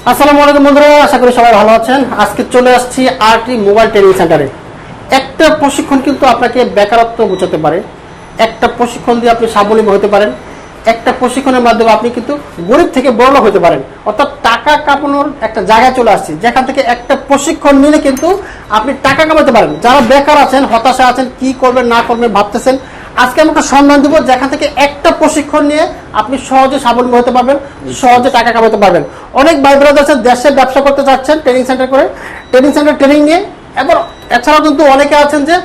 আসসালামু আলাইকুম বন্ধুরা, আশা করি সবাই ভালো আছেন। আজকে চলে আসছি আরটি মোবাইল ট্রেনিং সেন্টারে। একটা প্রশিক্ষণ কিন্তু আপনাকে বেকারত্ব বোঝাতে পারে, একটা প্রশিক্ষণ দিয়ে আপনি স্বাবলম্বী হতে পারেন, একটা প্রশিক্ষণের মাধ্যমে আপনি কিন্তু গরিব থেকে বড়লোক হতে পারেন। অর্থাৎ টাকা কামানোর একটা জায়গায় চলে আসছি, যেখান থেকে একটা প্রশিক্ষণ নিলে কিন্তু আপনি টাকা কামাতে পারেন। যারা বেকার আছেন, হতাশা আছেন, কি করবেন না করবেন ভাবতেছেন, আজকে আমি একটা সন্ধান দেবো যেখান থেকে একটা প্রশিক্ষণ নিয়ে আপনি সহজে স্বাবলম্বী হতে পারবেন, সহজে টাকা কামাতে পারবেন। অনেক ভাই ব্রাদার আছেন দেশে ব্যবসা করতে চাচ্ছেন ট্রেনিং সেন্টার করে, ট্রেনিং সেন্টার ট্রেনিং নিয়ে। এবার এছাড়াও কিন্তু অনেকে আছেন যে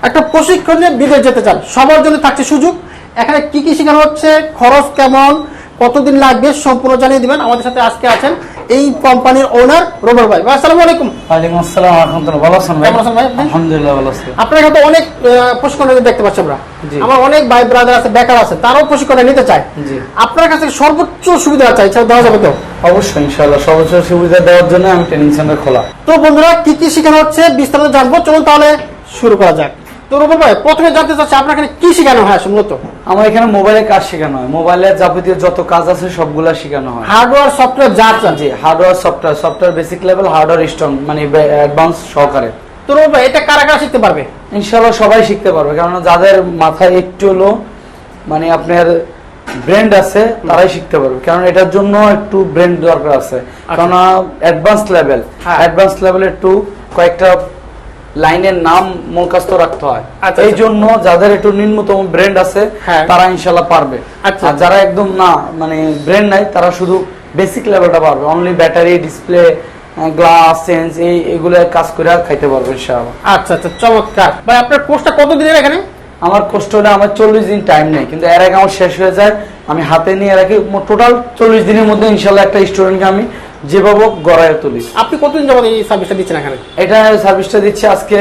একটা প্রশিক্ষণ নিয়ে বিদেশ যেতে চান। সবার জন্য থাকছে সুযোগ। এখানে কি কি শেখানো হচ্ছে, খরচ কেমন, কতদিন লাগবে, সম্পূর্ণ জানিয়ে দিবেন। আমাদের সাথে আজকে আছেন এই কোম্পানির ওনার রোবর ভাই। আসসালামু আলাইকুম। ওয়ালাইকুম আসসালাম ওয়া রাহমাতুল্লাহ। ভালো আছেন ভাই? কেমন আছেন ভাই আপনি? আলহামদুলিল্লাহ ভালো আছি। আপনার এখানে তো অনেক প্রশিক্ষণ দেখতে পাচ্ছি আমরা। জি। আমার অনেক ভাই ব্রাদার আছে, বেকার আছে, তারাও প্রশিক্ষণ নিতে চায়। জি। আপনার কাছে সর্বোচ্চ সুবিধা চাইছে দেওয়া যাবে তো? অবশ্যই ইনশাআল্লাহ সর্বোচ্চ সুবিধা দেওয়ার জন্য আমি ট্রেনিং সেন্টার খোলা। তো বন্ধুরা কি কি শেখানো হচ্ছে বিস্তারিত জানবো, চলুন তাহলে শুরু করা যাক। তো রোবর ভাই, প্রথমে জানতে চাচ্ছি আপনার এখানে কি শেখানো হয় মূলত? আমার এখানে মোবাইলের কাজ শেখানো হয়, মোবাইলের যাবতীয় যত কাজ আছে সবগুলা শেখানো হয়। হার্ডওয়্যার সফটওয়্যার যা চান। জি, hardware software basic level, hardware strong, মানে অ্যাডভান্স সহকারে। তো রোবর ভাই, এটা কারা কারা শিখতে পারবে? ইনশাআল্লাহ সবাই শিখতে পারবে, কারণ যাদের মাথায় একটু হলো মানে আপনার ব্রেন্ড আছে তারাই শিখতে পারবে, কারণ এটার জন্য একটু ব্রেন্ড দরকার আছে। কারণ অ্যাডভান্স লেভেল একটু কয়েকটা লাইনের নাম মুখস্থ রাখতে হয়। এই জন্য যাদের একটু নিম্নতম ব্র্যান্ড আছে তারা ইনশাআল্লাহ পারবে। আর যারা একদম না মানে ব্র্যান্ড নাই তারা শুধু বেসিক লেভেলটা পারবে, only battery, display, glass, sense এইগুলো কাজ করে খাইতে পারবে ইনশাআল্লাহ। আচ্ছা আচ্ছা, চমৎকার ভাই। আপনার কোর্সটা কত দিনের এখানে? আমার কোর্সটা হলে আমার 40 দিন টাইম নেই, কিন্তু এর আগে আমার শেষ হয়ে যায়। আমি হাতে নিয়ে রাখি, টোটাল 40 দিনের মধ্যে ইনশাআল্লাহ একটা স্টুডেন্টকে আমি যেভাবে গড়ায় তুলি। আপনি কতদিন যাবত এই সার্ভিসটা দিচ্ছেন এখানে? এটা সার্ভিসটা দিচ্ছি আজকে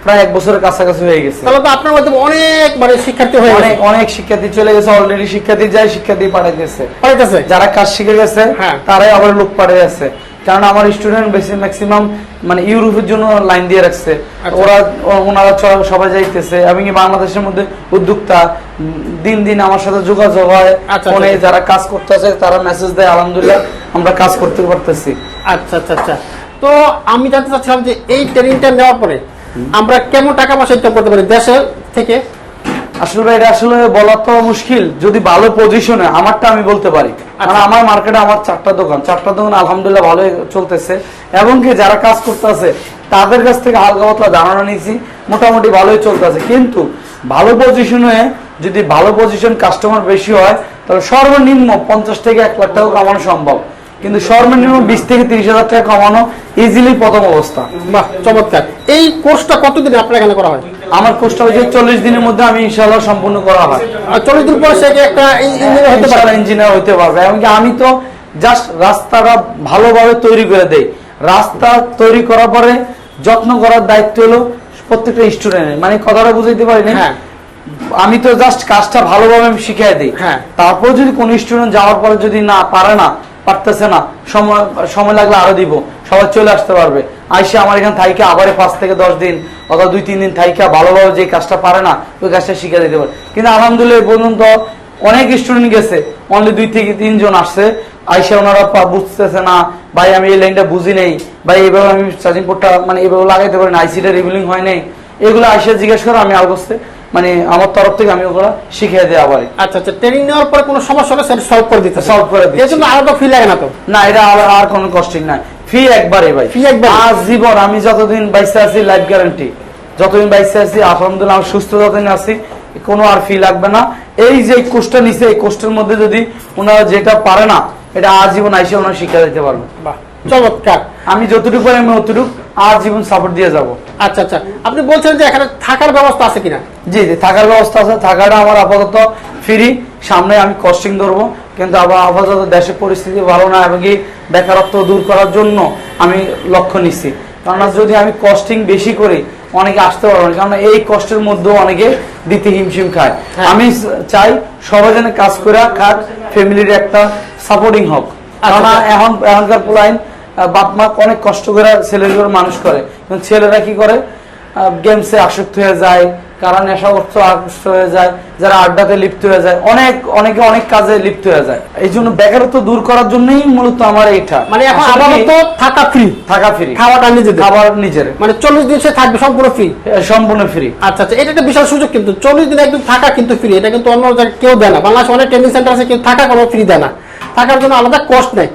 প্রায় 1 বছরের কাছাকাছি হয়ে গেছে। তাহলে তো আপনার মধ্যে অনেক মানে শিক্ষার্থী হয়ে গেছে। অনেক শিক্ষার্থী চলে গেছে অলরেডি, শিক্ষার্থী যায়, শিক্ষার্থী পাঠাইতেছে, যারা কাজ শিখে গেছে তারাই আবার লোক পাঠিয়ে যাচ্ছে। কারণ আমার স্টুডেন্ট বেশি ম্যাক্সিমাম মানে ইউরোপের জন্য লাইন দিয়ে রাখছে, ওনারা সবাই যাইতেছে। আমি বাংলাদেশের মধ্যে উদ্যোক্তা দিন দিন আমার সাথে যোগাযোগ হয়, ফোনে যারা কাজ করতেছে তারা মেসেজ দেয়, আলহামদুলিল্লাহ আমরা কাজ করতে পারতেছি। আচ্ছা আচ্ছা আচ্ছা। তো আমি জানতে চাচ্ছিলাম যে এই ট্রেনিংটা নেওয়ার পরে আমরা কেমন টাকা পয়সা ইনকাম করতে পারি দেশে থেকে? আসলে এটা আসলে বলা তো মুশকিল। যদি ভালো পজিশনে, আমারটা আমি বলতে পারি, কারণ আমার মার্কেটে আমার 4টা দোকান আলহামদুলিল্লাহ ভালো চলতেছে, এবং কি যারা কাজ করতেছে তাদের কাছ থেকে হালকা পাতলা ধারণা নিয়েছি, মোটামুটি ভালোই চলতেছে। কিন্তু ভালো পজিশনে যদি ভালো পজিশন কাস্টমার বেশি হয় তাহলে সর্বনিম্ন 50 থেকে 1 লাখ টাকা কামানো সম্ভব, কিন্তু সর্বনিম্ন 20 থেকে 30,000 টাকা কামানো ইজিলি প্রথম অবস্থা। বাহ, চমৎকার। এই কোর্সটা কতদিন আপনার এখানে করা হয়? আমার কোর্সটা হচ্ছে 40 দিনের মধ্যে আমি ইনশাআল্লাহ সম্পূর্ণ করা হয়। আর 40 দিন পরে সে একটা ইঞ্জিনিয়ার হতে পারবে, ইঞ্জিনিয়ার হতে পারবে। এমনকি আমি তো জাস্ট রাস্তাটা ভালোভাবে তৈরি করে দেই। রাস্তা তৈরি করার পরে যত্ন করার দায়িত্ব হলো প্রত্যেকটা স্টুডেন্টের। মানে কথাটা বুঝাইতে পারি না, আমি তো জাস্ট কাজটা ভালোভাবে আমি শিখিয়ে দিই। তারপর যদি কোন স্টুডেন্ট যাওয়ার পরে যদি না পারতেছে না, সময় লাগলে আরো দিব, সবাই চলে আসতে পারবে। আইসে আমার এখানে থাইকে আবার 5 থেকে 10 দিন অথবা 2-3 দিন থাইকা ভালোভাবে যে কাজটা পারে না ওই কাজটা শিখে দিতে পারে। কিন্তু আলহামদুলিল্লাহ এই পর্যন্ত অনেক স্টুডেন্ট গেছে, অনলি 2 থেকে 3 জন আসছে, আইসে ওনারা বুঝতেছে না, ভাই আমি এই লাইনটা বুঝি নেই, ভাই এইভাবে আমি চার্জিং পোর্টটা মানে এইভাবে লাগাইতে পারি না, আইসিটা রিভিলিং হয় নাই, এগুলো আইসে জিজ্ঞেস করে আমি আলগোস্তে মানে আমার তরফ থেকে আমি ওগুলো শিখিয়ে দেওয়া পারি। আচ্ছা আচ্ছা। ট্রেনিং নেওয়ার পরে কোনো সমস্যা হলে সেটা সলভ করে দিতে এর জন্য আলাদা ফি লাগে না তো? না, এটা আর কোনো কস্টিং নাই, ফি একবারে ভাই, ফি একবার। জীবন আমি যতদিন বাইসে আছি লাইফ গ্যারান্টি, যতদিন বাইসে আছি আলহামদুলিল্লাহ আমি সুস্থ যতদিন আছি কোনো আর ফি লাগবে না। এই যে কোর্সটা নিছে এই কোর্সের মধ্যে যদি ওনারা যেটা পারে না এটা আজীবন আইসে ওনারা শিক্ষা দিতে পারবে। বাহ, চমৎকার। আমি যতটুকু পারি আমি অতটুকু আজীবন সাপোর্ট দিয়ে যাব। আচ্ছা আচ্ছা। আপনি বলছেন যে এখানে থাকার ব্যবস্থা আছে কিনা? জি জি, থাকার ব্যবস্থা আছে। থাকাটা আমার আপাতত ফ্রি, সামনে আমি কস্টিং ধরবো, কিন্তু আবার আপাতত দেশের পরিস্থিতি ভালো না এবং বেকারত্ব দূর করার জন্য আমি লক্ষ্য নিচ্ছি। কারণ যদি আমি কস্টিং বেশি করি অনেকে আসতে পারবো না, কারণ এই কষ্টের মধ্যেও অনেকে দিতে হিমশিম খায়। আমি চাই সবাই যেন কাজ করে খাক, ফ্যামিলির একটা সাপোর্টিং হোক। কারণ এখনকার পোলাইন বাপ মা অনেক কষ্ট করে ছেলেগুলো মানুষ করে, ছেলেরা কি করে গেমসে আসক্ত হয়ে যায়, কারণ নেশাগ্রস্ত আকৃষ্ট হয়ে যায়, যারা আড্ডাতে লিপ্ত হয়ে যায়, অনেকে অনেক কাজে লিপ্ত হয়ে যায়। এই জন্য বেকারত্ব দূর করার জন্যই মূলত আমার এটা। মানে এখন আপাতত থাকা ফ্রি, খাওয়াটা খাবার নিজের, মানে 40 দিন সে থাকবে সম্পূর্ণ ফ্রি, সম্পূর্ণ ফ্রি। আচ্ছা আচ্ছা, এটা একটা বিশাল সুযোগ, কিন্তু 40 দিন একদম থাকা কিন্তু ফ্রি। এটা কিন্তু অন্য জায়গায় কেউ দেয় না। বাংলাদেশে অনেক ট্রেনিং সেন্টার আছে, কেউ থাকা কোনো ফ্রি দেয় না, থাকার জন্য আলাদা কস্ট নেই।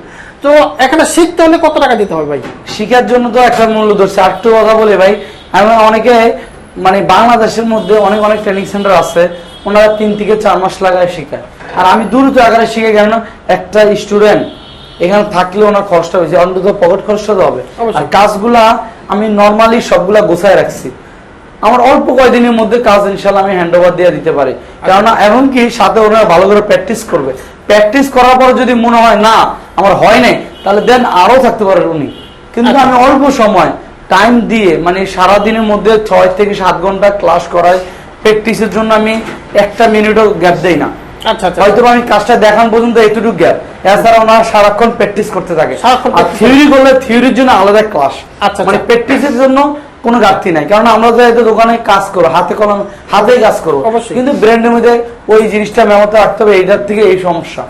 তো এখানে শিখতে হলে কত টাকা দিতে হবে ভাই? শিখার জন্য তো একটা মূল্য ধরছে। আর একটু কথা বলে ভাই, আমি অনেকে মানে বাংলাদেশের মধ্যে অনেক ট্রেনিং সেন্টার আছে, ওনারা 3 থেকে 4 মাস লাগায় শিখায়। আর আমি দ্রুত আকারে শিখে কেন, একটা স্টুডেন্ট এখানে থাকলে ওনার খরচটা হয়েছে, অন্তত পকেট খরচটা তো হবে। আর কাজগুলা আমি নর্মালি সবগুলা গোছায় রাখছি, আমার অল্প কয়েকদিনের মধ্যে কাজ ইনশাল্লাহ আমি হ্যান্ড ওভার দিয়ে দিতে পারি। কেননা এমনকি সাথে ওনারা ভালো করে প্র্যাকটিস করবে, প্র্যাকটিস করার পর যদি মনে হয় না আমার হয় নাই, তাহলে দেন আরো থাকতে পারে উনি। কিন্তু আমি অল্প সময় টাইম দিয়ে, মানে সারাদিনের মধ্যে 6 থেকে 7 ঘন্টা ক্লাস করাই, প্র্যাকটিসের জন্য আমি একটা মিনিটও গ্যাপ দেই না। আচ্ছা আচ্ছা, হয়তো আমি কাজটা দেখান পর্যন্ত এইটুকু গ্যাপ, এছাড়া ওনারা সারাক্ষণ প্র্যাকটিস করতে থাকে। আর থিওরি করলে থিওরির জন্য আলাদা ক্লাস, আচ্ছা, মানে প্র্যাকটিসের জন্য কোনো ঘাটতি নাই। কারণ আমরা তো এত দোকানে কাজ করো, হাতেই কাজ করো, কিন্তু ব্র্যান্ডের মধ্যে ওই জিনিসটা মেমোতে রাখতে হবে, এইটার থেকে এই সমস্যা,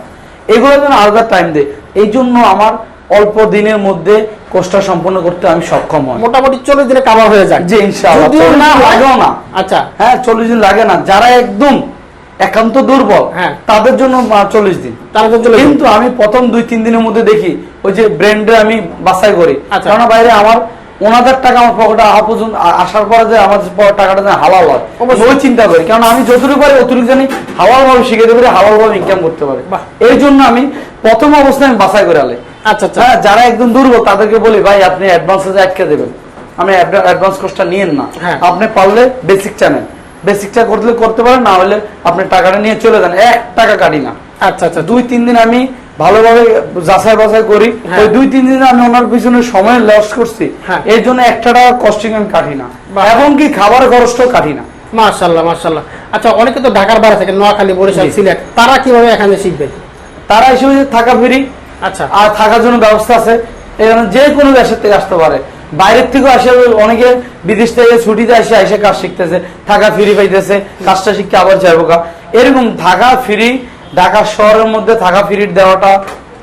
এগুলোর জন্য আলাদা টাইম দেয়। এই জন্য আমার অল্প দিনের মধ্যে কোর্সটা সম্পন্ন করতে আমি সক্ষম হই। মোটামুটি 40 দিনে কভার হয়ে যায় জি ইনশাআল্লাহ। লাগেও না। আচ্ছা হ্যাঁ, 40 দিন লাগে না। যারা একদম একান্ত দুর্বল তাদের জন্য 40 দিন। কিন্তু আমি প্রথম 2-3 দিনের মধ্যে দেখি ওই যে ব্র্যান্ডে আমি বাছাই করি, কারণ বাইরে আমার ওনাদের টাকা আমার পকেটে আসার পরে যে আমার টাকাটা যেন হালাল হয় ওই চিন্তা করি। কারণ আমি যতটুকু পারি অতটুকু জানি হালাল ভাবে শিখে পারি, হালাল ভাবে ইনকাম করতে পারি। এই জন্য আমি প্রথম অবস্থায় আমি বাছাই করে আলে। আচ্ছা আচ্ছা, যারা একদম দুর্বল তাদেরকে বলি ভাই আপনি অ্যাডভান্সে আটকে দেবেন, আমি অ্যাডভান্স কোর্সটা নিয়েন না, আপনি পারলে বেসিকটা নেন, বেসিকটা করতে পারেন, না হলে আপনি টাকাটা নিয়ে চলে যান, 1 টাকা কাটি না। আচ্ছা আচ্ছা, 2-3 দিন আমি ভালোভাবে যাচাই বাছাই করি, ওই 2-3 দিন আমি ওনার পিছনে সময় লস করছি, এই জন্য 1 টাকা কস্টিং আমি কাটি না, এবং কি খাবার খরচটাও কাটি না। মাশাআল্লাহ মাশাআল্লাহ। আচ্ছা, অনেকে তো ঢাকার বাইরে থাকে, নোয়াখালী, বরিশাল, সিলেট, তারা কিভাবে এখানে শিখবে? তারা এসে থাকা ফ্রি, আচ্ছা, আর থাকার জন্য ব্যবস্থা আছে, এখানে যে কোনো দেশের থেকে আসতে পারে, বাইরের থেকেও আসে, অনেকে বিদেশ থেকে ছুটিতে এসে কাজ শিখতেছে, থাকা ফ্রি পাইতেছে, কাজটা শিখতে আবার যাবো। এরকম থাকা ফ্রি, ঢাকা শহরের মধ্যে থাকা ফ্রি দেওয়াটা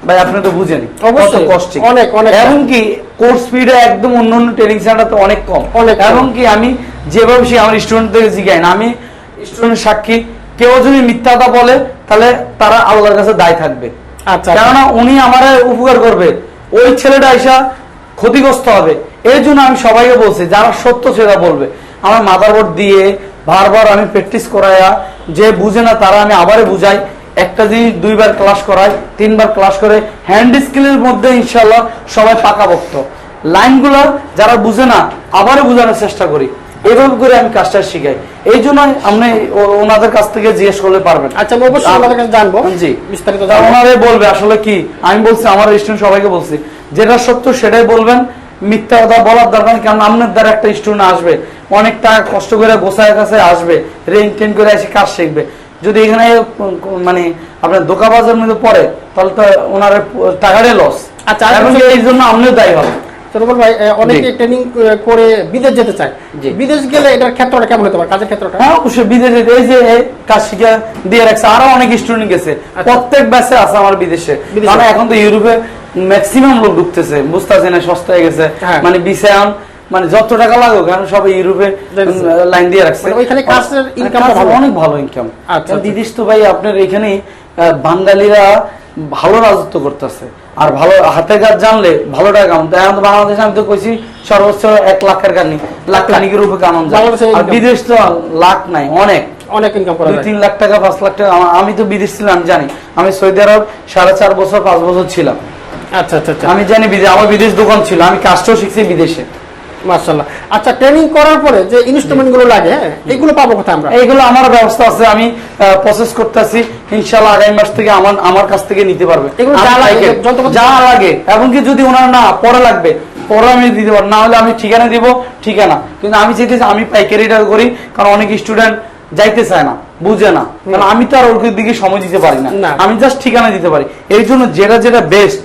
ভাই আপনি তো বুঝেন অবশ্যই কষ্টিং, অনেক অনেক। এবং কি কোর্স ফিটা একদম অন্যান্য ট্রেনিং সেন্টার তো অনেক কম, এবং কি আমি যেভাবে আমার স্টুডেন্টদের জিজ্ঞাই না, আমি স্টুডেন্ট সাক্ষী, কেউ যদি মিথ্যা কথা বলে তাহলে তারা আল্লাহর কাছে দায় থাকবে। আচ্ছা, কেননা উনি আমার উপকার করবে, ওই ছেলেটা এসা ক্ষতিগ্রস্ত হবে। এর জন্য আমি সবাইকে বলছি যারা সত্য সেটা বলবে, আমার মাদারবোর্ড দিয়ে বারবার আমি প্র্যাকটিস করাইয়া, যে বুঝে না তারা আমি আবারও বুঝাই, একটা জিনিস 2 বার ক্লাস করাই, 3 বার ক্লাস করে হ্যান্ড স্কিলের মধ্যে ইনশাআল্লাহ সবাই পাকাপোক্ত। লাইনগুলো যারা বুঝে না আবারও বোঝানোর চেষ্টা করি, এভাবে করে আমি কাজটা শিখাই। এই জন্য আপনি ওনাদের কাছ থেকে জিজ্ঞেস করলে পারবেন। আচ্ছা, অবশ্যই ওনাদের কাছে জানবো, জি বিস্তারিত ওনারে বলবে আসলে কি। আমি বলছি আমার স্টুডেন্ট সবাইকে বলছি যেটা সত্য সেটাই বলবেন, মিথ্যা কথা বলার দরকার নেই। কারণ আপনার দ্বারা একটা স্টুডেন্ট আসবে, অনেক টাকা কষ্ট করে গোছায় কাছে আসবে, রেন্ট করে এসে কাজ শিখবে। যদি এখানে মানে আপনার দোকানবাজারের মধ্যে পড়ে তাহলে তো ওনার টাকাটাই লস। আচ্ছা, এই জন্য আপনিও দায়ী হবে। ভাই, অনেকে ট্রেনিং করে বিদেশ যেতে চায়, বিদেশ গেলে এটার ক্ষেত্রটা কেমন হতে পারে, কাজের ক্ষেত্রটা? হ্যাঁ অবশ্যই, বিদেশ যেতে এই যে কাজ শিখে দিয়ে রাখছে, আরো অনেক স্টুডেন্ট গেছে, প্রত্যেক ব্যাচে আছে আমার বিদেশে। কারণ এখন তো ইউরোপে ম্যাক্সিমাম লোক ঢুকতেছে, বুঝতেছে না সস্তা হয়ে গেছে, মানে বিসায়ন মানে যত টাকা লাগুক কারণ সবাই ইউরোপে লাইন দিয়ে রাখছে, ওইখানে কাজের ইনকাম অনেক ভালো ইনকাম। বিদেশ তো ভাই আপনার এখানে বাঙালিরা ভালো রাজত্ব করতেছে, আর ভালো হাতে কাজ জানলে ভালো টাকা কামান। এখন তো বাংলাদেশে আমি তো কইছি সর্বোচ্চ 1 লাখের কানি, লাখ কানিকের উপরে কামান যায়, আর বিদেশ তো লাখ নাই, অনেক অনেক ইনকাম করা যায়, 2-3 লাখ টাকা 5 লাখ টাকা। আমি তো বিদেশ ছিলাম, আমি জানি, আমি সৌদি আরব 4.5 বছর 5 বছর ছিলাম। আচ্ছা আচ্ছা, আমি জানি আমার বিদেশ দোকান ছিল, আমি কাজটাও শিখছি বিদেশে। মাশাআল্লাহ। আচ্ছা, ট্রেনিং করার পরে যে ইনস্ট্রুমেন্ট গুলো লাগে, এগুলো পাবো কোথায় আমরা? এইগুলো আমার ব্যবস্থা আছে, আমি প্রসেস করতেছি, ইনশাআল্লাহ আগামী মাস থেকে আমার কাছ থেকে নিতে পারবে যা লাগে। এবং কি যদি ওনার না পরে লাগবে পরে আমি দিতে পারবো, না হলে আমি ঠিকানা দিব, ঠিকানা। কিন্তু আমি চাইতেছি আমি পাইকারিটা করি, কারণ অনেক স্টুডেন্ট যাইতে চায় না, বুঝে না, কারণ আমি তো আর ওর দিকে সময় দিতে পারি না, আমি জাস্ট ঠিকানা দিতে পারি। এই জন্য যেটা বেস্ট,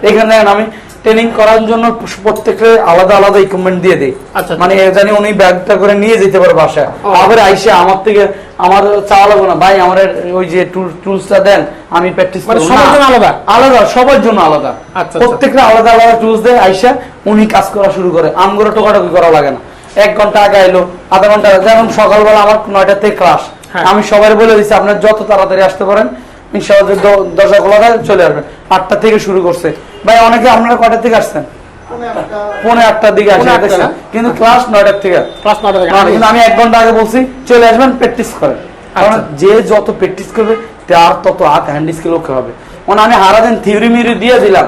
এখানে আমি ট্রেনিং করার জন্য প্রত্যেকটা আলাদা আলাদা ইকুইপমেন্ট দিয়ে দেই। আচ্ছা। মানে জানি উনি ব্যাগটা করে নিয়ে যেতে পারে বাসায়, আবার আইসে আমার থেকে আমার চাওয়া লাগবে না, ভাই আমার ওই যে টুলসটা দেন আমি প্র্যাকটিস মানে করব। সবার জন্য আলাদা আলাদা, সবার জন্য আলাদা। আচ্ছা। প্রত্যেকটা আলাদা আলাদা টুলস দেয়, আইসা উনি কাজ করা শুরু করে। আমগুলো টোকাটুকি করা লাগে না, 1 ঘন্টা আগে আইলো, আধা ঘন্টা। যেমন সকালবেলা আমার 9টা থেকে ক্লাস, আমি সবাই বলে দিচ্ছি আপনার যত তাড়াতাড়ি আসতে পারেন ইনশাআল্লাহ, দরজা খোলা থাকে চলে আসবেন। 8টা থেকে শুরু করছে ভাই। অনেকে আপনারা কয়টা থেকে আসছেন? 8:30 দিকে আসে, কিন্তু ক্লাস 9টার থেকে। কিন্তু আমি 1 ঘন্টা আগে বলছি চলে আসবেন, প্র্যাকটিস করেন। কারণ যে যত প্র্যাকটিস করবে তার তত হাত হ্যান্ড স্কিল ওকে হবে। মানে আমি হারাদিন থিওরি মিউরি দিয়ে দিলাম,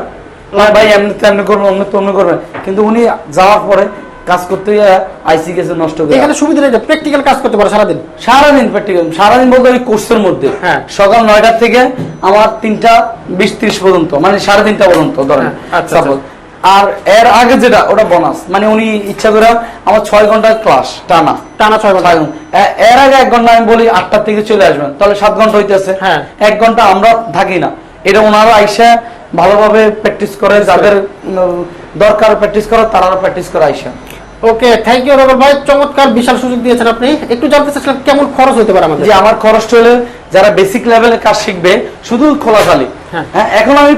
ভাই এমনি তেমনি করবেন, অমনি তেমনি করবেন, কিন্তু উনি যাওয়ার পরে কাজ করতে গিয়ে আইসি গেছে নষ্ট করে। এখানে সুবিধা নেই, প্র্যাকটিক্যাল কাজ করতে পারে সারাদিন। সারাদিন প্র্যাকটিক্যাল, সারাদিন বলতে ওই কোর্সের মধ্যে সকাল 9টা থেকে আমার 3:20-30 পর্যন্ত, মানে 3:30 পর্যন্ত ধরেন। আর এর আগে যেটা ওটা বোনাস, মানে উনি ইচ্ছা করে আমার 6 ঘন্টার ক্লাস টানা 6 ঘন্টা। এর আগে 1 ঘন্টা আমি বলি 8টা থেকে চলে আসবেন, তাহলে 7 ঘন্টা হইতেছে। 1 ঘন্টা আমরা থাকি না, এটা ওনারা আইসা ভালোভাবে প্র্যাকটিস করে, যাদের দরকার প্র্যাকটিস করা তারা প্র্যাকটিস করে আইসা। ওকে, থ্যাংক ইউ রবিন ভাই, চমৎকার বিশাল সুযোগ দিয়েছেন আপনি। একটু জানতে চাচ্ছিলাম কেমন খরচ হতে পারে আমাদের? যে আমার খরচ হলে যারা বেসিক লেভেলে কাজ শিখবে শুধু খোলাখালি, হ্যাঁ এখন আমি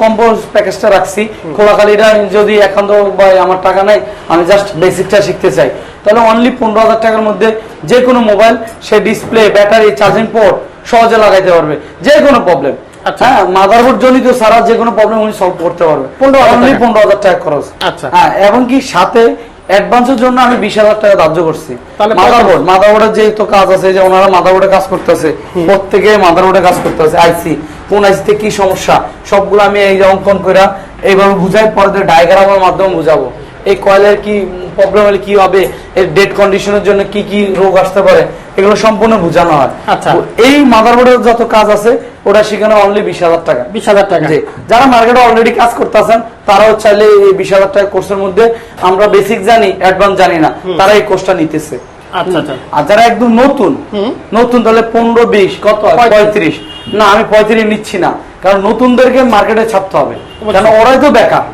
কম্পো প্যাকেজটা রাখছি। খোলাখালিটা যদি একান্ত ভাই আমার টাকা নাই, আমি জাস্ট বেসিকটা শিখতে চাই, তাহলে অনলি 15,000 টাকার মধ্যে যে কোনো মোবাইল, সে ডিসপ্লে, ব্যাটারি, চার্জিং পোর্ট সহজে লাগাইতে পারবে। যে কোনো প্রবলেম, হ্যাঁ মাদারবোর্ড জনিত সারা যে কোনো প্রবলেম উনি সলভ করতে পারবে। 15,000 টাকা খরচ। হ্যাঁ, এবং কি সাথে অ্যাডভান্সের জন্য আমি 20,000 টাকা ধার্য করছি। মাদারবোর্ডের যে তো কাজ আছে, যে ওনারা মাদারবোর্ডে কাজ করতেছে, প্রত্যেকে মাদারবোর্ডে কাজ করতেছে, আইসি কোন আইসিতে কি সমস্যা সবগুলো আমি এই যে অঙ্কন করে এইভাবে বুঝাই, পরে ডায়াগ্রামের মাধ্যমে বুঝাবো। এই কয়েলের কি প্রবলেম হলে কি হবে, এর ডেড কন্ডিশনের জন্য কি কি রোগ আসতে পারে, এগুলো সম্পূর্ণ বোঝানো হয়। এই মাদারবোর্ডের যত কাজ আছে ওটা সেখানে অনলি 20,000 টাকা। 20,000 টাকা। যারা মার্কেটে অলরেডি কাজ করতেছেন তারাও চাইলে এই 20,000 টাকা কোর্সের মধ্যে, আমরা বেসিক জানি অ্যাডভান্স জানি না, তারা এই কোর্সটা নিতেছে। আর যারা একদম নতুন তাহলে 15-20 কত 35। না, আমি 35 নিচ্ছি না, কারণ নতুনদেরকে মার্কেটে ছাড়তে হবে, কারণ ওরাই তো বেকার।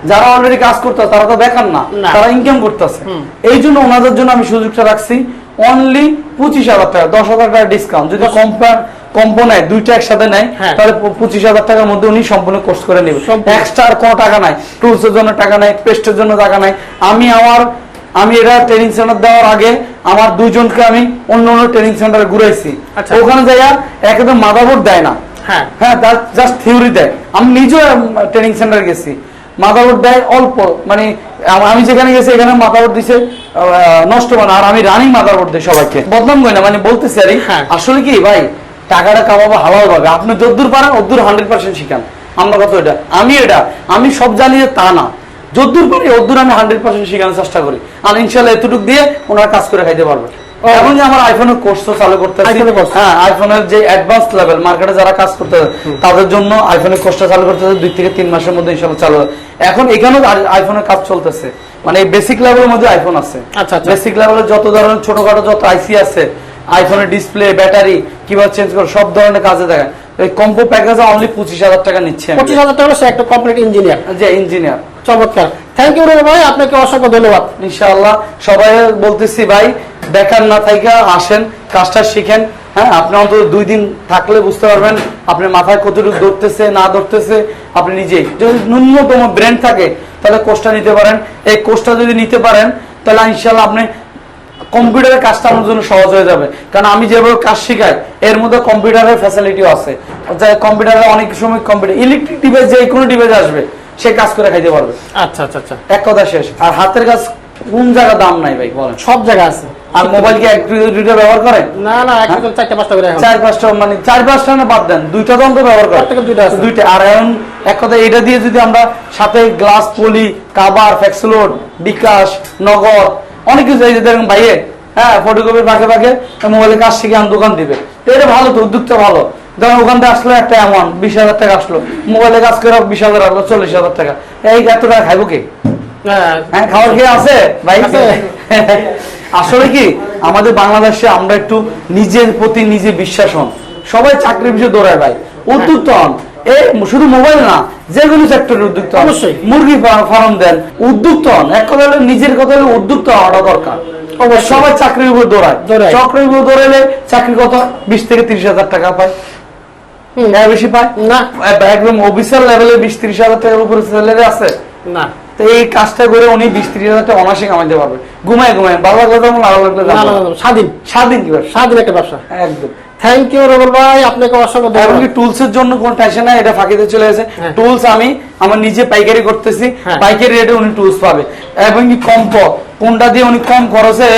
যারা অলরেডি কাজ করতে তারা তো বেকার না, তারা ইনকাম করতেছে। এই জন্য ওনাদের জন্য আমি সুযোগটা রাখছি অনলি 25,000 টাকা, 10,000 টাকা ডিসকাউন্ট। যদি কম্পো নেয়, দুইটা একসাথে নেয়, তাহলে 25,000 টাকার মধ্যে উনি সম্পূর্ণ কোর্স করে নেবে। এক্সট্রা আর কোনো টাকা নাই, টুলসের জন্য টাকা নাই, পেস্টের জন্য টাকা নাই। আমি এটা ট্রেনিং সেন্টার দেওয়ার আগে আমার 2 জনকে আমি অন্য ট্রেনিং সেন্টারে ঘুরাইছি। ওখানে যাইয়া একদম মাদারবোর্ড দেয় না, হ্যাঁ তার জাস্ট থিওরি দেয়। আমি নিজেও ট্রেনিং সেন্টার গেছি, মাদারবোর্ড দেয় অল্প, মানে আমি যেখানে গেছি এখানে মাদারবোর্ড দিছে নষ্ট বানা, আর আমি রানিং মাদারবোর্ড দিই সবাইকে, বদনাম করি না, মানে বলতেছি আর আসলে কি ভাই টাকাটা কামাবো হালাল ভাবে, আপনি যদ্দূর পারেন ওদ্দূর 100% শিখান। আমরা কত আমি সব জানি যে তা না, যদ্দূর পারি ওদ্দূর আমি 100% শেখানোর চেষ্টা করি, আর ইনশাল্লাহ এতটুকু দিয়ে ওনারা কাজ করে খাইতে পারবে। এবং যে আমার আইফোনের কোর্স চালু করতেছি, হ্যাঁ আইফোনের যে অ্যাডভান্স লেভেল মার্কেটে যারা কাজ করতে তাদের জন্য আইফোনের কোর্সটা চালু করতেছে 2 থেকে 3 মাসের মধ্যে ইনশাল্লাহ চালু। এখন এখানেও আইফোনের কাজ চলতেছে, মানে বেসিক লেভেলের মধ্যে আইফোন আছে। বেসিক লেভেলের যত ধরনের ছোটখাটো যত আইসি আছে, আইফোনের ডিসপ্লে, ব্যাটারি কিভাবে চেঞ্জ করে, সব ধরনের কাজে দেখায়। এই কম্পো প্যাকেজে অনলি 25,000 টাকা নিচ্ছে। 25,000 টাকা সে একটা কমপ্লিট ইঞ্জিনিয়ার। যে ইঞ্জিনিয়ার। চমৎকার, থ্যাংক ইউ ভাই, আপনাকে অসংখ্য ধন্যবাদ। ইনশাআল্লাহ সবাই বলতেছি ভাই বেকার না থাইকা আসেন, কাজটা শিখেন। হ্যাঁ, আপনি অন্তত 2 দিন থাকলে বুঝতে পারবেন আপনার মাথায় কতটুকু ধরতেছে না ধরতেছে। আপনি নিজেই যদি ন্যূনতম ব্রেন থাকে তাহলে কোর্সটা নিতে পারেন। এই কোর্সটা যদি নিতে পারেন তাহলে ইনশাআল্লাহ আপনি কম্পিউটারের কাজটা আমার জন্য সহজ হয়ে যাবে, কারণ আমি যেভাবে কাজ শিখাই এর মধ্যে কম্পিউটারের ফ্যাসিলিটিও আছে। কম্পিউটারে অনেক সময় কম্পিউটার ইলেকট্রিক ডিভাইস যে কোনো ডিভাইস আসবে সে কাজ করে খাইতে পারবে। আচ্ছা, এক কথা শেষ। আর হাতের কাজ কোন জায়গা দাম নাই ভাই বলেন? সব জায়গা আছে। আর মোবাইল কি 1-2টা ব্যবহার করে? না, 4-5টা করে। 4-5টা, মানে 4-5টা না বাদ দেন, 2টা তো অন্তত ব্যবহার করে। 2টা। আর এখন এক কথা এটা দিয়ে যদি আমরা সাথে গ্লাস, পলি, কাভার, ফ্যাক্সলোড, বিকাশ, নগদ অনেক কিছু এই যে দেখেন ভাইয়ে, হ্যাঁ ফটোকপির ফাঁকে মোবাইলের কাজ শিখে আমি দোকান দিবে, এটা ভালো তো, উদ্যোগটা ভালো। ধরেন ওখান থেকে আসলো একটা অ্যামাউন্ট 20,000 টাকা আসলো, মোবাইলে কাজ করে 20,000 আসলো, 40,000 টাকা। এই এত টাকা খাইবো কে? হ্যাঁ, খাওয়ার কে আছে ভাই? আসলে কি আমাদের বাংলাদেশে আমরা একটু নিজের প্রতি নিজে বিশ্বাস হন, সবাই চাকরির পিছনে দৌড়ায় ভাই, উদ্যোক্তা হন। এই শুধু মোবাইল না, যে কোনো সেক্টরে উদ্যুক্ত হন। অবশ্যই। মুরগি ফার্ম দেন, উদ্যুক্ত হন। এক কথা হলো নিজের কথা হলো উদ্যুক্ত হওয়াটা দরকার। সবাই চাকরির উপর দৌড়ায়, চাকরির উপর দৌড়াইলে চাকরি কত 20 থেকে 30,000 টাকা পায়, বেশি পায় না, একদম অফিসার লেভেলে 20-30,000 টাকার উপরে স্যালারি আছে না। তো এই কাজটা করে উনি 20-30,000 টাকা অনায়াসে কামাইতে পারবে, ঘুমায় ভালো লাগলে যেমন ভালো লাগলে স্বাধীন স্বাধীন কি স্বাধীন একটা ব্যবসা। একদম। থ্যাংক ইউ রবুল ভাই, আপনাকে অসংখ্য ধন্যবাদ। এমনকি টুলস এর জন্য কোন টেনশন নাই, এটা ফাঁকিতে চলে গেছে। টুলস আমি আমার নিজে পাইকারি করতেছি, পাইকারি রেটে উনি টুলস পাবে এবং কি কম কোনটা দিয়ে উনি কম খরচে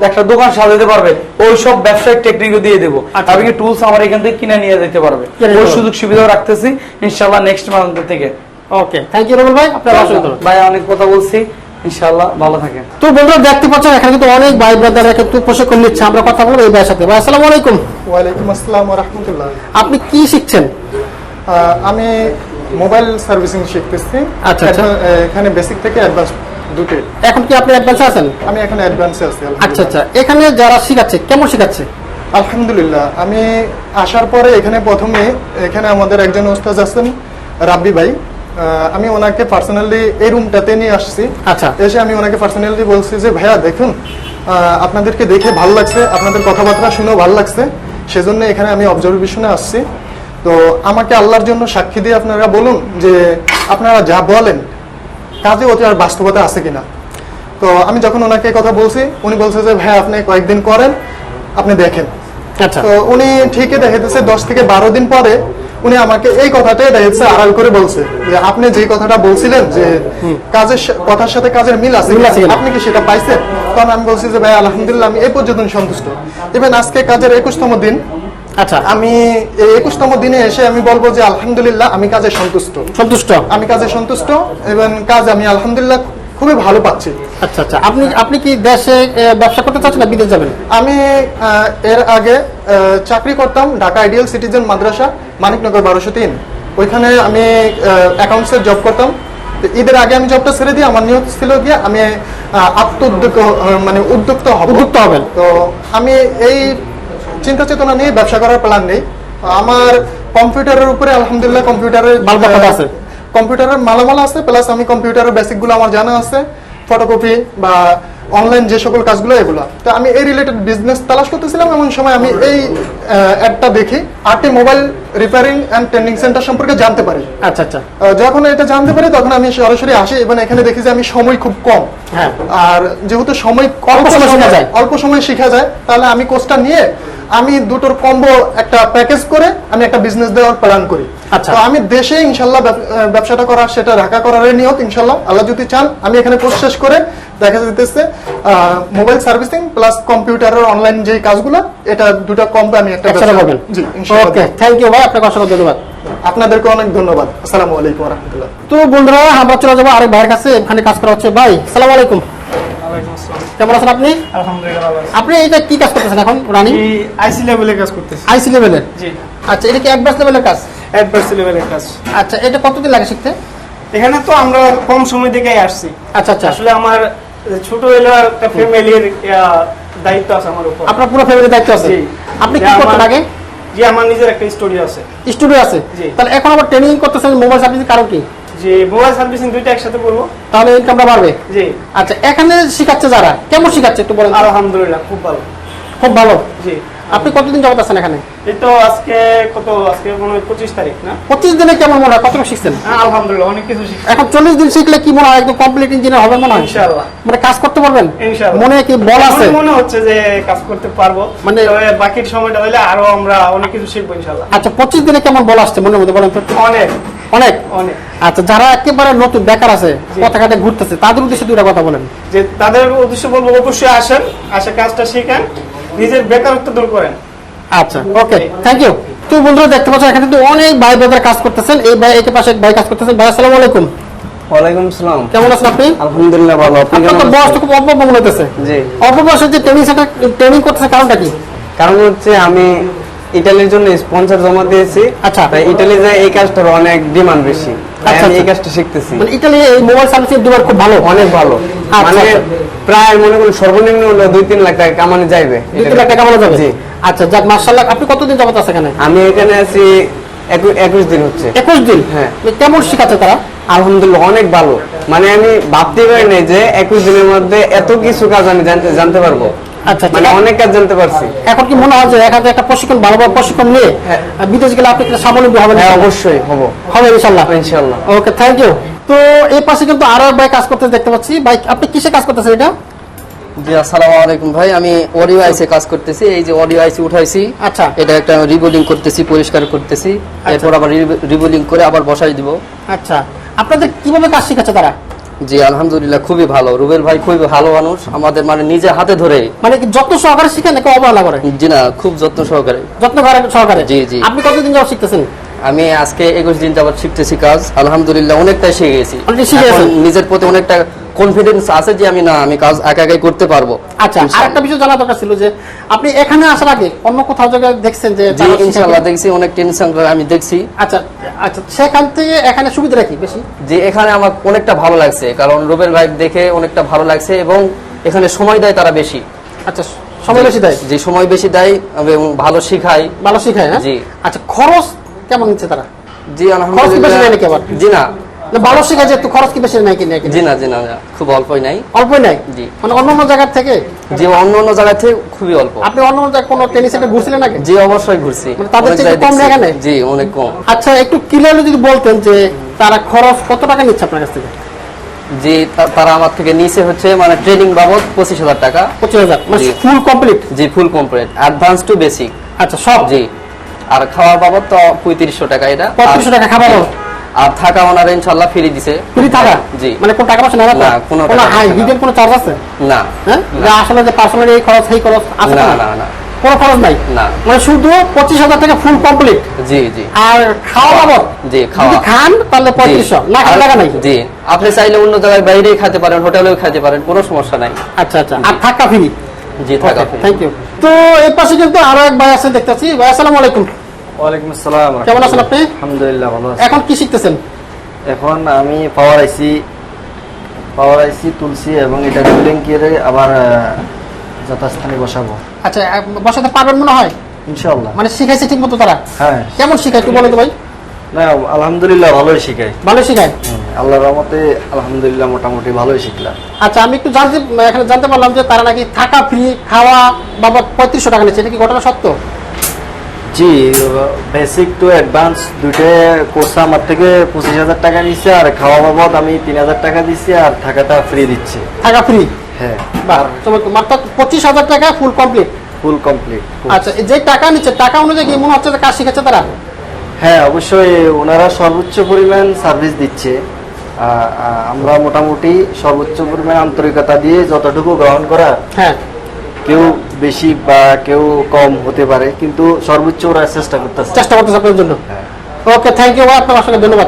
একটা দোকান সাজাতে পারবে, ওই সব ব্যবসায়িক টেকনিকও দিয়ে দেবো। এবং কি টুলস আমার এখান থেকে কিনে নিয়ে যেতে পারবে, ওই সুযোগ সুবিধাও রাখতেছি ইনশাআল্লাহ নেক্সট মান্থ থেকে। ওকে, থ্যাংক ইউ রবুল ভাই, আপনার অসংখ্য ধন্যবাদ ভাই। অনেক কথা বলছি, ইনশাআল্লাহ ভালো থাকেন। তো বন্ধুরা দেখতে পাচ্ছেন এখানে কিন্তু অনেক ভাই ব্রাদাররা কিন্তু প্রশিক্ষণ নিচ্ছে। আমরা কথা বলবো এই ভাইয়ের সাথে। ভাই আসসালামু আলাইকুম। ওয়ালাইকুম আসসালাম ওয়া রাহমাতুল্লাহ। আপনি কি শিখছেন? আমি মোবাইল সার্ভিসিং শিখতেছি। আচ্ছা, আচ্ছা। এখানে বেসিক থেকে অ্যাডভান্স দুটোই। এখন কি আপনি অ্যাডভান্সে আছেন? আমি এখন অ্যাডভান্সে আছি। আচ্ছা আচ্ছা। এখানে যারা শিখাচ্ছে কেমন শিখাচ্ছে? আলহামদুলিল্লাহ। আমি আসার পরে এখানে প্রথমে এখানে আমাদের একজন ওস্তাদ আছেন রাব্বি ভাই, আমি ওনাকে পার্সোনালি এই রুমটাতে নিয়ে আসছি। আচ্ছা। এসে আমি ওনাকে পার্সোনালি বলছি যে ভাইয়া দেখুন, আপনাদেরকে দেখে ভালো লাগছে, আপনাদের কথাবার্তা শুনেও ভালো লাগছে, সেজন্য এখানে আমি অবজারভেশনে আসছি। তো আমাকে আল্লাহর জন্য সাক্ষী দিয়ে আপনারা বলুন যে আপনারা যা বলেন কাজে ওতে আর বাস্তবতা আছে কিনা। তো আমি যখন ওনাকে কথা বলছি, উনি বলছে যে ভাই আপনি কয়েকদিন করেন, আপনি দেখেন। আচ্ছা। তো উনি ঠিকই দেখাইতেছে 10 থেকে 12 দিন পরে উনি আমাকে এই কথাটাই দেখাচ্ছে, আড়াল করে বলছে যে আপনি যে কথাটা বলছিলেন যে কাজের কথার সাথে কাজের মিল আছে, আপনি কি সেটা পাইছেন? তখন আমি বলছি যে ভাই আলহামদুলিল্লাহ আমি এই পর্যন্ত সন্তুষ্ট। ইভেন আজকে কাজের 21তম দিন। আচ্ছা। আমি এই 21তম দিনে এসে আমি বলবো যে আলহামদুলিল্লাহ আমি কাজে সন্তুষ্ট। আমি কাজে সন্তুষ্ট এবং কাজ আমি আলহামদুলিল্লাহ খুবই ভালো পাচ্ছি। আচ্ছা আচ্ছা। আপনি কি দেশে ব্যবসা করতে চাচ্ছেন না বিদেশ যাবেন? আমি এর আগে চাকরি করতাম ঢাকা আইডিয়াল সিটিজেন মাদ্রাসা, মানিকনগর 1203। ওইখানে আমি অ্যাকাউন্টসের জব করতাম। ঈদের আগে আমি জবটা ছেড়ে দিয়ে আমার নিয়ত ছিল গিয়ে আমি উদ্যোক্তা হবেন। তো আমি এই চিন্তা চেতনা নিয়ে ব্যবসা করার প্ল্যান নেই। আমার কম্পিউটারের উপরে আলহামদুলিল্লাহ কম্পিউটারের মালামাল আছে, প্লাস আমি কম্পিউটারের বেসিকগুলো আমার জানা আছে, ফটোকপি বা অনলাইন যে সকল কাজগুলো এগুলো। তো আমি এই রিলেটেড বিজনেস তালাশ করতেছিলাম, এমন সময় আমি এই অ্যাডটা দেখি, RT mobile repairing and training centre সম্পর্কে জানতে পারি। আচ্ছা আচ্ছা। যখন এটা জানতে পারি তখন আমি সরাসরি আসি এবং এখানে দেখি যে আমি সময় খুব কম। হ্যাঁ। আর যেহেতু সময় অল্প সময় শেখা যায়, তাহলে আমি কোর্সটা নিয়ে আমি দুটোর কম্বো একটা প্যাকেজ করে আমি একটা বিজনেস দেওয়ার প্ল্যান করি। আচ্ছা। তো আমি দেশে ইনশাল্লাহ ব্যবসাটা করার, সেটা ঢাকা করার নিয়ত ইনশাল্লাহ, আল্লাহ যদি চান। আমি এখানে কোর্স শেষ করে দেখা যেতেছে মোবাইল সার্ভিসিং প্লাস কম্পিউটারের অনলাইন যে কাজগুলো, এটা দুটো কম্বো আমি একটা করবেন। জি ইনশাআল্লাহ। ওকে, থ্যাংক ইউ ভাই, আপনাকে অসংখ্য ধন্যবাদ। আপনাদেরকে অনেক ধন্যবাদ। আসসালামু আলাইকুম ওয়া রাহমাতুল্লাহ। তো বন্ধুরা আমরা চলে যাবো আরেক ভাইয়ের কাছে, এখানে কাজ করা হচ্ছে। ভাই আসসালামু আলাইকুম। কেমন আছেন আপনি? আলহামদুলিল্লাহ। আপনি এটা কি কাজ করতেছেন এখন? রানিং আইসি লেভেলের কাজ করতেছি। আইসি লেভেলের? জি। আচ্ছা, এটা কি অ্যাডভান্স লেভেলের কাজ? অ্যাডভান্স লেভেলের কাজ। আচ্ছা, এটা কতদিন লাগে শিখতে? এখানে তো আমরা কম সময় থেকেই আসছি। আচ্ছা আচ্ছা। আসলে আমার ছোট হলেও একটা ফ্যামিলির দায়িত্ব আছে আমার উপর। আপনার পুরো ফ্যামিলির দায়িত্ব আছে? জি। আপনি কি করতেন আগে? জি, আমার নিজের একটা স্টুডিও আছে। স্টুডিও আছে? জি। তাহলে এখন আবার ট্রেনিং করতেছেন মোবাইল সার্ভিসিং, কারণ কি? যে মোবাইল সার্ভিসিং দুইটা একসাথে করবো, তাহলে ইনকামটা বাড়বে। জি। আচ্ছা, এখানে শিখাচ্ছে যারা, কেমন শিখাচ্ছে একটু বলেন? আলহামদুলিল্লাহ খুব ভালো। খুব ভালো? জি। আপনি কতদিন যাবত আছেন এখানে? এই তো আজকে মনে হয় 25 তারিখ না? 25 দিনে কেমন মনে হয়, কতটুকু শিখছেন? আলহামদুলিল্লাহ অনেক কিছু শিখছি। এখন 40 দিন শিখলে কি মনে হয় একদম কমপ্লিট ইঞ্জিনিয়ার হবে মনে হয়? ইনশাআল্লাহ। মানে কাজ করতে পারবেন? ইনশাআল্লাহ। মনে কি বল আছে? মনে হচ্ছে যে কাজ করতে পারবো, মানে বাকি সময়টা হলে আরো আমরা অনেক কিছু শিখবো ইনশাআল্লাহ। আচ্ছা, 25 দিনে কেমন বল আসছে মনের মধ্যে বলেন তো? অনেক অনেক অনেক। আচ্ছা, যারা একেবারে নতুন বেকার আছে, পথঘাটে ঘুরতেছে, তাদের উদ্দেশ্যে দুটো কথা বলেন। যে তাদের উদ্দেশ্যে বলবো অবশ্যই আসেন, আসে কাজটা শিখেন, নিজের বেকারত্ব দূর করেন। আচ্ছা, ওকে, থ্যাংক ইউ। তো বন্ধুরা দেখতে পাচ্ছেন এখানে কিন্তু অনেক ভাই ব্রাদার কাজ করতেছেন। এই ভাই একে পাশে এক ভাই কাজ করতেছেন। ভাই আসসালামু আলাইকুম। ওয়ালাইকুম আসসালাম। কেমন আছেন আপনি? আলহামদুলিল্লাহ ভালো। আপনি আপনার কেমন তো বয়স আছেন? তো খুব অল্প মনে হইতেছে। জি। অল্প বয়সে যে ট্রেনিং করতেছে, কারণটা কি? কারণ হচ্ছে আমি ইতালির জন্য স্পন্সর জমা দিয়েছি। আচ্ছা। তাই ইতালি যায় এই কাজটার অনেক ডিমান্ড বেশি, তাই আচ্ছা, আমি এই আচ্ছা। কাজটা শিখতেছি। মানে ইতালি এই মোবাইল সার্ভিসিং ডিমান্ড খুব ভালো, অনেক ভালো। আচ্ছা, মানে আচ্ছা। প্রায় মনে করুন সর্বনিম্ন হলো 2-3 লাখ টাকা কামানো যাবে। 2-3 লাখ টাকা কামানো যাবে? জি। আচ্ছা, যাক মাশাআল্লাহ। আপনি কতদিন যাবত আছেন এখানে? আমি এখানে আছি 21 দিন হচ্ছে। 21 দিন? হ্যাঁ। কেমন শিখাচ্ছে তারা? আলহামদুলিল্লাহ অনেক ভালো, মানে আমি ভাবতে পারি নাই যে 21 দিনের মধ্যে এত কিছু কাজ আমি জানতে পারবো। আচ্ছা, মানে অনেক কাজ জানতে পারছি। এখন কি মনে হয় যে এখান থেকে একটা প্রশিক্ষণ ভালোভাবে প্রশিক্ষণ নিয়ে হ্যাঁ। বিদেশ গেলে আপনি একটা স্বাবলম্বী হবেন? হ্যাঁ অবশ্যই হবো, হবে ইনশাআল্লাহ। ইনশাআল্লাহ। ওকে, থ্যাংক ইউ। তো এই পাশে কিন্তু আরো এক ভাই কাজ করতে দেখতে পাচ্ছি। ভাই আপনি কিসে কাজ করতেছেন এটা? জি আসসালামু আলাইকুম ভাই, আমি অডিও আইসে কাজ করতেছি। এই যে অডিও আইসি উঠাইছি, আচ্ছা। এটা একটা রিবোলিং করতেছি, পরিষ্কার করতেছি, এরপর আবার রিবোলিং করে আবার বসাই দিব। আচ্ছা, আপনাদের কিভাবে কাজ শিখাচ্ছে তারা? জি আলহামদুলিল্লাহ খুবই ভালো, রুবেল ভাই খুবই ভালো মানুষ, আমাদের মানে নিজে হাতে ধরে, মানে কি যত্ন সহকারে শিখেন নাকি অবহেলা করে? জি না খুব যত্ন সহকারে। যত্ন সহকারে? জি, জি। আপনি কতদিন যাবত শিখতেছেন? আমি আজকে 21 দিন যাবত শিখতেছি কাজ, আলহামদুলিল্লাহ অনেকটাই শিখে গেছি। অনেকটাই শিখে এখন গেছেন? নিজের প্রতি অনেকটা কনফিডেন্স আছে যে আমি কাজ একা একাই করতে পারবো। আচ্ছা, আরেকটা বিষয় জানা দরকার ছিল যে আপনি এখানে আসার আগে অন্য কোথাও জায়গায় দেখছেন যে জি তারা শিখাবে? ইনশাআল্লাহ দেখছি, অনেক টেনশন আমি দেখছি। আচ্ছা আচ্ছা, সেখান থেকে এখানে সুবিধাটা কি বেশি? যে এখানে আমার অনেকটা ভালো লাগছে, কারণ রুবেল ভাই দেখে অনেকটা ভালো লাগছে, এবং এখানে সময় দেয় তারা বেশি। আচ্ছা, সময় বেশি দেয়? যে সময় বেশি দেয় এবং ভালো শিখায়। ভালো শিখায়? হ্যাঁ। জি। আচ্ছা, খরচ কেমন নিচ্ছে তারা? জি খরচ কি বেশি নেয় নাকি আবার? জি না, না, ভালো শিখায় যে একটু খরচ কি বেশি নেয় কি নাকি? জি না, জি না, খুব অল্পই নাই। অল্পই নেয়? জি। মানে অন্য অন্য জায়গা থেকে? যে অন্য অন্য জায়গা থেকে খুবই অল্প। আপনি অন্য অন্য জায়গায় কোনো টেনিস সেন্টার ঘুরছিলেন নাকি? জি অবশ্যই ঘুরছি, মানে তাদের অনেক চেয়ে জায়গায় কম দেখছি। এখানে? জি অনেক কম। আচ্ছা, একটু ক্লিয়ারলি যদি বলতেন যে তারা খরচ কত টাকা নিচ্ছে আপনার কাছ থেকে? জি তারা আমার থেকে নিচে হচ্ছে মানে ট্রেনিং বাবদ 25,000 টাকা। 25,000 মানে জি। Full complete? জি full complete, advance to basic. আচ্ছা, সব? জি। আর খাওয়ার বাবদ তো 3500 টাকা এটা। 3500 টাকা খাবার বাবদ? আর থাকা ওনারা ইনশাআল্লাহ ফ্রি দিছে। ফ্রি থাকা? জি। মানে কোন টাকা পয়সা নেয় না তো? না, কোনো টাকা পয়সা না। হিডেন কোনো চার্জ আছে? না হ্যাঁ, যে আসলে যে পার্সোনালি এই খরচ সেই খরচ আছে না না? না না কোনো খরচ নাই? না। মানে শুধু 25,000 টাকা ফুল কমপ্লিট? জি জি আর খাওয়া বাবদ? জি, খাওয়া। যদি খান তাহলে 3500, না খাওয়া টাকা নাই? জি, আপনি চাইলে অন্য জায়গায় বাইরেই খেতে পারেন, হোটেলেও খেতে পারেন, কোনো সমস্যা নাই। আচ্ছা আচ্ছা, আর থাকা ফ্রি? জি থাকা free। Thank you. তো এই পাশে কিন্তু আরো এক ভাই আছে দেখতেছি। ভাই আসসালামু আলাইকুম। ওয়ালাইকুম আসসালাম। কেমন আছেন আপনি? আলহামদুলিল্লাহ ভালো আছি। এখন কি শিখতেছেন? এখন আমি পাওয়ার আইসি তুলছি এবং এটা রিবোলিং করে আবার যথাস্থানে বসাবো আচ্ছা, বসাতে পারবেন মনে হয়? ইনশাআল্লাহ। মানে শিখাইছে ঠিক মতো তারা? হ্যাঁ। কেমন শিখায় একটু বলেন তো ভাই। না আলহামদুলিল্লাহ ভালোই শিখাই। ভালো শিখায়? আল্লাহর রহমতে আলহামদুলিল্লাহ মোটামুটি ভালোই শিখলাম। আচ্ছা, আমি একটু এখানে জানতে পারলাম যে তারা নাকি থাকা ফ্রি, খাওয়া বাবদ 3500 টাকা নিচ্ছে, এটা কি ঘটনা সত্য? জি, বেসিক টু অ্যাডভান্স দুইটা কোর্স আমার থেকে 25,000 টাকা নিচ্ছে, আর খাওয়া বাবদ আমি 3,000 টাকা দিচ্ছি, আর থাকাটা ফ্রি দিচ্ছি। থাকা ফ্রি? হ্যাঁ, বাহ, চমৎকার। মাত্র 25,000 টাকা ফুল কমপ্লিট? Full complete. আচ্ছা, যে টাকা নিচ্ছে টাকা অনুযায়ী কি মনে হচ্ছে যে কাজ শিখাচ্ছে তারা? হ্যাঁ অবশ্যই, ওনারা সর্বোচ্চ পরিমাণ সার্ভিস দিচ্ছে। আমরা মোটামুটি সর্বোচ্চ পরিমাণ আন্তরিকতা দিয়ে যতটুকু গ্রহণ করা, হ্যাঁ। কেউ বেশি বা কেউ কম হতে পারে, কিন্তু সর্বোচ্চ ওরা চেষ্টা করতেছে। চেষ্টা করতেছে আপনার জন্য। ওকে, থ্যাংক ইউ ভাই, আপনার অসংখ্য ধন্যবাদ।